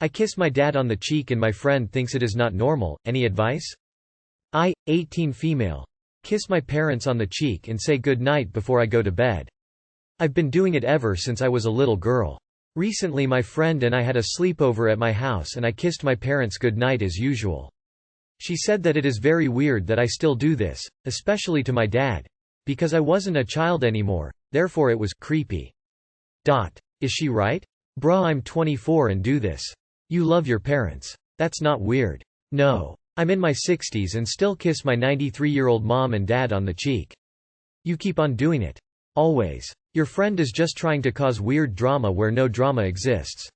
I kiss my dad on the cheek and my friend thinks it is not normal. Any advice? I, 18 female. Kiss my parents on the cheek and say good night before I go to bed. I've been doing it ever since I was a little girl. Recently my friend and I had a sleepover at my house and I kissed my parents good night as usual. She said that it is very weird that I still do this, especially to my dad. Because I wasn't a child anymore, therefore it was creepy. Is she right? Bruh, I'm 24 and do this. You love your parents. That's not weird. No. I'm in my 60s and still kiss my 93-year-old mom and dad on the cheek. You keep on doing it. Always. Your friend is just trying to cause weird drama where no drama exists.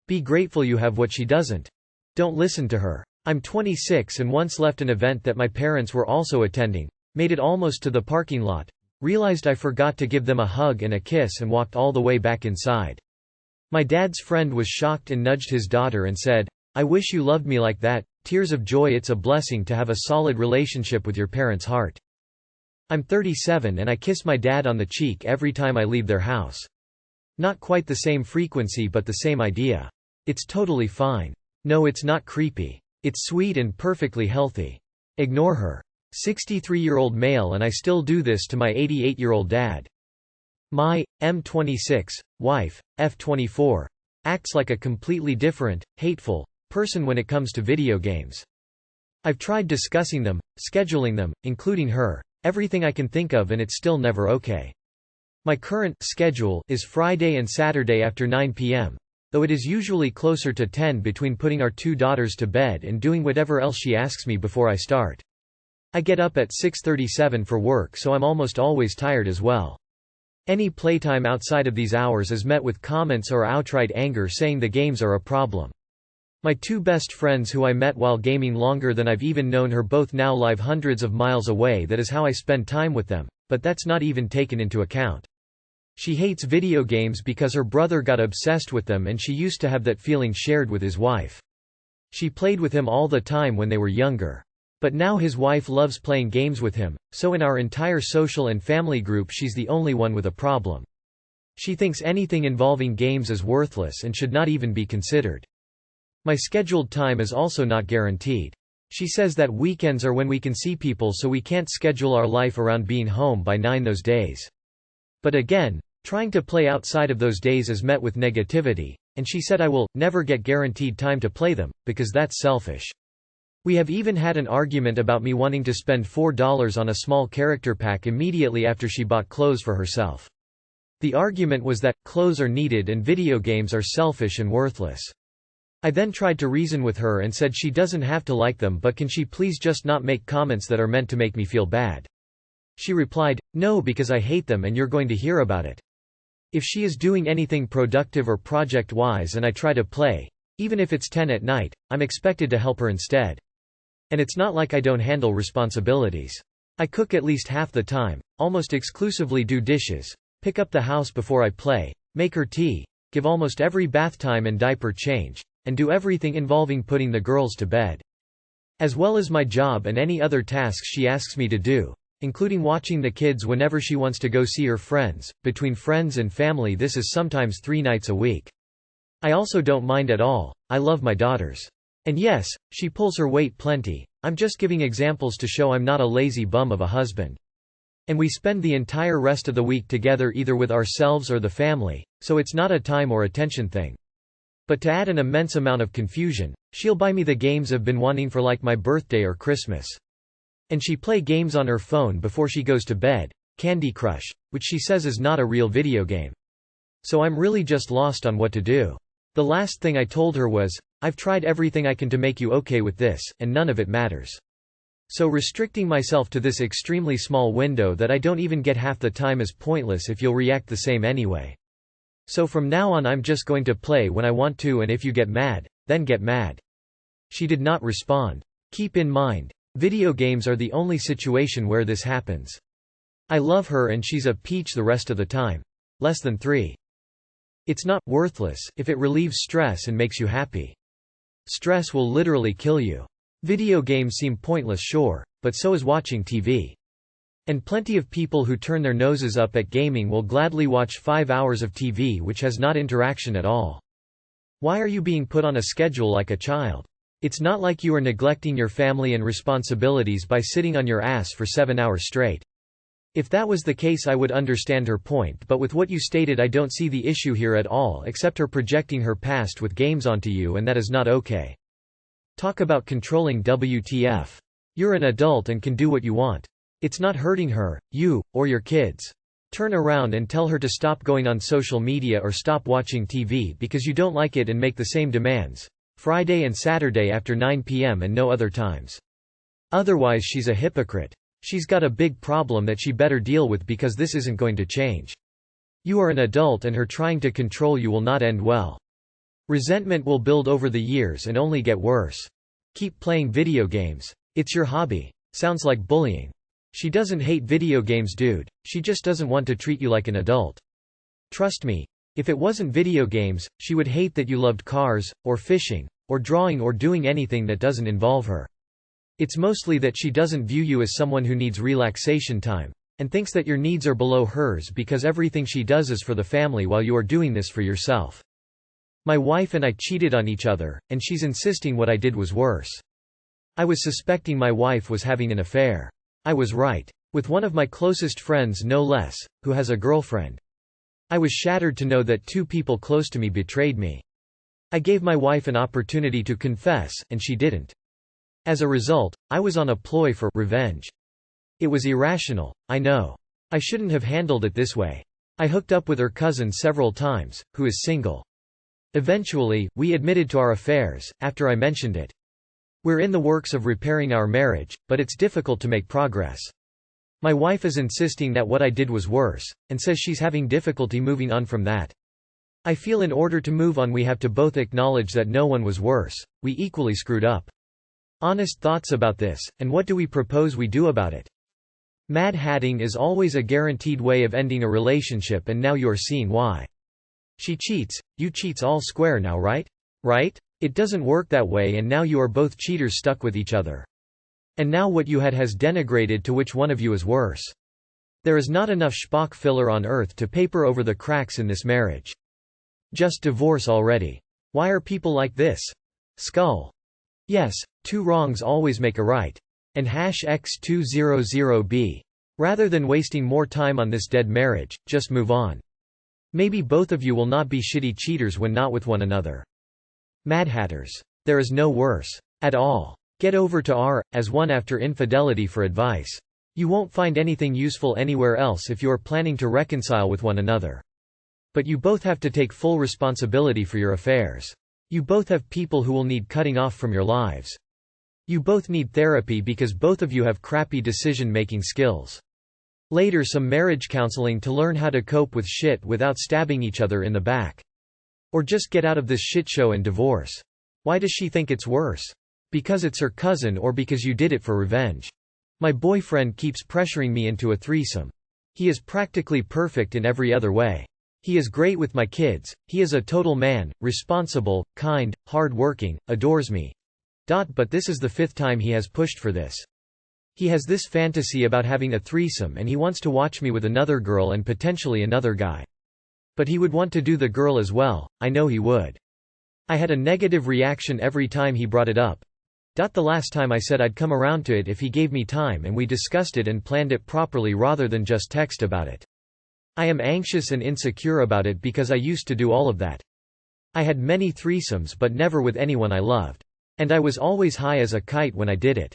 Be grateful you have what she doesn't. Don't listen to her. I'm 26 and once left an event that my parents were also attending, made it almost to the parking lot, realized I forgot to give them a hug and a kiss and walked all the way back inside. My dad's friend was shocked and nudged his daughter and said, "I wish you loved me like that." Tears of joy. It's a blessing to have a solid relationship with your parents' heart. I'm 37 and I kiss my dad on the cheek every time I leave their house. Not quite the same frequency but the same idea. It's totally fine. No, it's not creepy. It's sweet and perfectly healthy. Ignore her. 63-year-old male and I still do this to my 88-year-old dad. My, M26, wife, F24, acts like a completely different, hateful person when it comes to video games. I've tried discussing them, scheduling them, including her, everything I can think of and it's still never okay. My current schedule is Friday and Saturday after 9 p.m., though it is usually closer to 10 between putting our two daughters to bed and doing whatever else she asks me before I start. I get up at 6:37 for work so I'm almost always tired as well. Any playtime outside of these hours is met with comments or outright anger saying the games are a problem. My two best friends who I met while gaming longer than I've even known her both now live hundreds of miles away. That is how I spend time with them, but that's not even taken into account. She hates video games because her brother got obsessed with them and she used to have that feeling shared with his wife. She played with him all the time when they were younger. But now his wife loves playing games with him, so in our entire social and family group she's the only one with a problem. She thinks anything involving games is worthless and should not even be considered. My scheduled time is also not guaranteed. She says that weekends are when we can see people so we can't schedule our life around being home by 9 those days. But again, trying to play outside of those days is met with negativity, and she said I will never get guaranteed time to play them, because that's selfish. We have even had an argument about me wanting to spend $4 on a small character pack immediately after she bought clothes for herself. The argument was that clothes are needed and video games are selfish and worthless. I then tried to reason with her and said she doesn't have to like them, but can she please just not make comments that are meant to make me feel bad? She replied, "No, because I hate them and you're going to hear about it." If she is doing anything productive or project-wise and I try to play, even if it's 10 at night, I'm expected to help her instead. And it's not like I don't handle responsibilities. I cook at least half the time, almost exclusively do dishes, pick up the house before I play, make her tea, give almost every bath time and diaper change, and do everything involving putting the girls to bed. As well as my job and any other tasks she asks me to do, including watching the kids whenever she wants to go see her friends. Between friends and family this is sometimes 3 nights a week. I also don't mind at all, I love my daughters. And yes, she pulls her weight plenty, I'm just giving examples to show I'm not a lazy bum of a husband. And we spend the entire rest of the week together either with ourselves or the family, so it's not a time or attention thing. But to add an immense amount of confusion, she'll buy me the games I've been wanting for like my birthday or Christmas. And she play games on her phone before she goes to bed, Candy Crush, which she says is not a real video game. So I'm really just lost on what to do. The last thing I told her was, I've tried everything I can to make you okay with this, and none of it matters. So restricting myself to this extremely small window that I don't even get half the time is pointless if you'll react the same anyway. So from now on I'm just going to play when I want to, and if you get mad, then get mad. She did not respond. Keep in mind, video games are the only situation where this happens. I love her and she's a peach the rest of the time. Less than 3. It's not worthless if it relieves stress and makes you happy. Stress will literally kill you. Video games seem pointless, sure, but so is watching TV. And plenty of people who turn their noses up at gaming will gladly watch 5 hours of TV which has not interaction at all. Why are you being put on a schedule like a child? It's not like you are neglecting your family and responsibilities by sitting on your ass for 7 hours straight. If that was the case I would understand her point, but with what you stated I don't see the issue here at all except her projecting her past with games onto you, and that is not okay. Talk about controlling. WTF. You're an adult and can do what you want. It's not hurting her, you, or your kids. Turn around and tell her to stop going on social media or stop watching TV because you don't like it, and make the same demands. Friday and Saturday after 9 p.m. and no other times. Otherwise she's a hypocrite. She's got a big problem that she better deal with, because this isn't going to change. You are an adult and her trying to control you will not end well. Resentment will build over the years and only get worse. Keep playing video games. It's your hobby. Sounds like bullying. She doesn't hate video games, dude. She just doesn't want to treat you like an adult. Trust me, if it wasn't video games, she would hate that you loved cars, or fishing, or drawing, or doing anything that doesn't involve her. It's mostly that she doesn't view you as someone who needs relaxation time, and thinks that your needs are below hers because everything she does is for the family while you are doing this for yourself. My wife and I cheated on each other, and she's insisting what I did was worse. I was suspecting my wife was having an affair. I was right. With one of my closest friends no less, who has a girlfriend. I was shattered to know that 2 people close to me betrayed me. I gave my wife an opportunity to confess, and she didn't. As a result, I was on a ploy for revenge. It was irrational, I know. I shouldn't have handled it this way. I hooked up with her cousin several times, who is single. Eventually, we admitted to our affairs, after I mentioned it. We're in the works of repairing our marriage, but it's difficult to make progress. My wife is insisting that what I did was worse, and says she's having difficulty moving on from that. I feel in order to move on we have to both acknowledge that no one was worse, we equally screwed up. Honest thoughts about this, and what do we propose we do about it? Mad hatting is always a guaranteed way of ending a relationship, and now you're seeing why. She cheats, you cheats all square now, right? Right? It doesn't work that way, and now you are both cheaters stuck with each other. And now what you had has denigrated to which one of you is worse. There is not enough Spock filler on Earth to paper over the cracks in this marriage. Just divorce already. Why are people like this? Skull. Yes, 2 wrongs always make a right. And #X200B. Rather than wasting more time on this dead marriage, just move on. Maybe both of you will not be shitty cheaters when not with one another. Mad hatters. There is no worse. At all. Get over to R/1 after infidelity for advice. You won't find anything useful anywhere else if you are planning to reconcile with one another. But you both have to take full responsibility for your affairs. You both have people who will need cutting off from your lives. You both need therapy because both of you have crappy decision-making skills. Later some marriage counseling to learn how to cope with shit without stabbing each other in the back. Or just get out of this shit show and divorce. Why does she think it's worse? Because it's her cousin, or because you did it for revenge? My boyfriend keeps pressuring me into a threesome. He is practically perfect in every other way. He is great with my kids, he is a total man, responsible, kind, hard-working, adores me. But this is the 5th time he has pushed for this. He has this fantasy about having a threesome and he wants to watch me with another girl and potentially another guy. But he would want to do the girl as well, I know he would. I had a negative reaction every time he brought it up. The last time I said I'd come around to it if he gave me time, and we discussed it and planned it properly rather than just text about it. I am anxious and insecure about it because I used to do all of that. I had many threesomes but never with anyone I loved. And I was always high as a kite when I did it.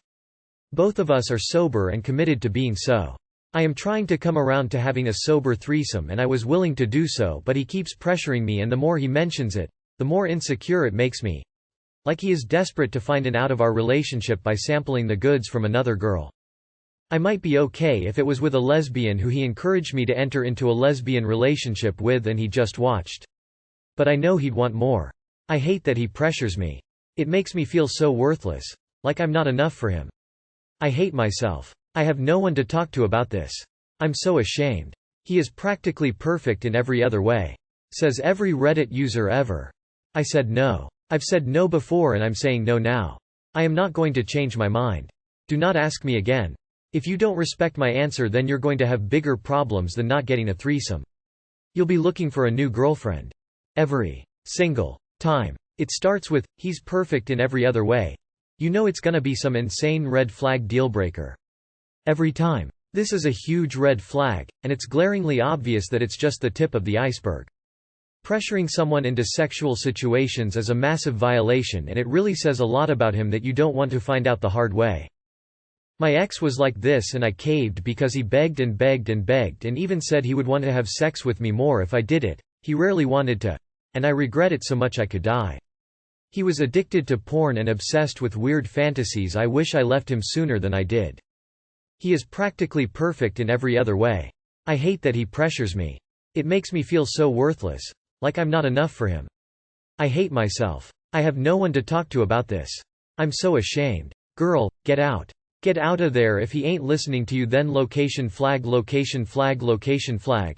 Both of us are sober and committed to being so. I am trying to come around to having a sober threesome and I was willing to do so, but he keeps pressuring me, and the more he mentions it, the more insecure it makes me. Like he is desperate to find an out of our relationship by sampling the goods from another girl. I might be okay if it was with a lesbian who he encouraged me to enter into a lesbian relationship with and he just watched. But I know he'd want more. I hate that he pressures me. It makes me feel so worthless. Like I'm not enough for him. I hate myself. I have no one to talk to about this. I'm so ashamed. He is practically perfect in every other way. Says every Reddit user ever. I said no. I've said no before and I'm saying no now. I am not going to change my mind. Do not ask me again. If you don't respect my answer, then you're going to have bigger problems than not getting a threesome. You'll be looking for a new girlfriend. Every single time. It starts with, "He's perfect in every other way." You know it's gonna be some insane red flag dealbreaker. Every time. This is a huge red flag, and it's glaringly obvious that it's just the tip of the iceberg. Pressuring someone into sexual situations is a massive violation, and it really says a lot about him that you don't want to find out the hard way. "My ex was like this and I caved because he begged and begged and begged and even said he would want to have sex with me more if I did it. He rarely wanted to. And I regret it so much I could die. He was addicted to porn and obsessed with weird fantasies. I wish I left him sooner than I did. He is practically perfect in every other way. I hate that he pressures me. It makes me feel so worthless. Like I'm not enough for him. I hate myself. I have no one to talk to about this. I'm so ashamed. Girl, get out. Get out of there. If he ain't listening to you, then location flag, location flag, location flag.